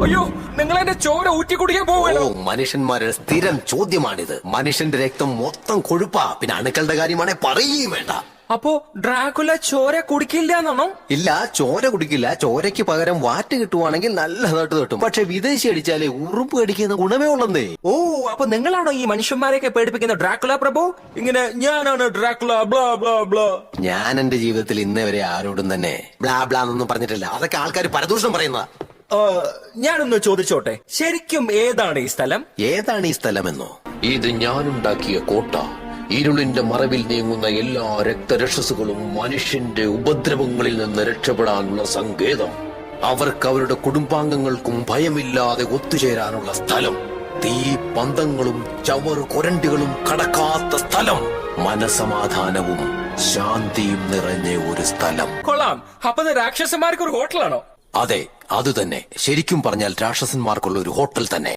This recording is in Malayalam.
അയ്യോ, നിങ്ങൾ എന്റെ ചോര ഊറ്റി കുടിക്കാൻ ഓ പോവുകയാണോ? മനുഷ്യന്മാരുടെ സ്ഥിരം ചോദ്യമാണിത്. മനുഷ്യന്റെ രക്തം മൊത്തം കൊഴുപ്പാ, പിന്നെ അണുക്കളുടെ കാര്യമാണെ പറയുകയും വേണ്ട. അപ്പോ ഡ്രാക്കുല ചോര കുടിക്കില്ല എന്നാണോ? ഇല്ല, ചോര കുടിക്കില്ല. ചോരയ്ക്ക് പകരം വാറ്റ് കിട്ടുവാണെങ്കിൽ നല്ലതായിട്ട് കിട്ടും. പക്ഷെ വിദേശി അടിച്ചാലേ ഉറുപ്പ് കടിക്കുന്ന ഗുണമേ ഉള്ളന്നേ. ഓ, അപ്പൊ നിങ്ങളാണോ ഈ മനുഷ്യന്മാരെയൊക്കെ പേടിപ്പിക്കുന്ന ഡ്രാക്കുല പ്രഭു? ഇങ്ങനെ ഞാനാണ് ഡ്രാക്കുല ബ്ലാ ബ്ലാ ബ്ലാ. ഞാൻ എന്റെ ജീവിതത്തിൽ ഇന്നേ വരെ ആരോടും തന്നെ ബ്ലാ ബ്ലാ എന്നൊന്നും പറഞ്ഞിട്ടില്ല. അതൊക്കെ ആൾക്കാർ പരദൂഷണം പറയുന്നതാ. ഞാനൊന്ന് ചോദിച്ചോട്ടെ, ശരിക്കും ഏതാണ് ഈ സ്ഥലം? ഏതാണ് ഈ സ്ഥലമെന്നോ? ഇത് ഞാനുണ്ടാക്കിയ കോട്ട. ഇരുളിന്റെ മറവിൽ നീങ്ങുന്ന എല്ലാ രക്തരക്ഷസുകളും മനുഷ്യന്റെ ഉപദ്രവങ്ങളിൽ നിന്ന് രക്ഷപ്പെടാനുള്ള സങ്കേതം. അവർക്ക് അവരുടെ കുടുംബാംഗങ്ങൾക്കും ഭയമില്ലാതെ ഒത്തുചേരാനുള്ള സ്ഥലം. തീ പന്തങ്ങളും ചവറ് കൊരണ്ടികളും കടക്കാത്ത സ്ഥലം. മനസമാധാനവും ശാന്തിയും നിറഞ്ഞ ഒരു സ്ഥലം. കൊള്ളാം. അപ്പൊ ഇത് രാക്ഷസന്മാർക്ക് ഒരു ഹോട്ടലാണോ? അതെ, അതുതന്നെ. ശരിക്കും പറഞ്ഞാൽ രാക്ഷസന്മാർക്കുള്ള ഒരു ഹോട്ടൽ തന്നെ.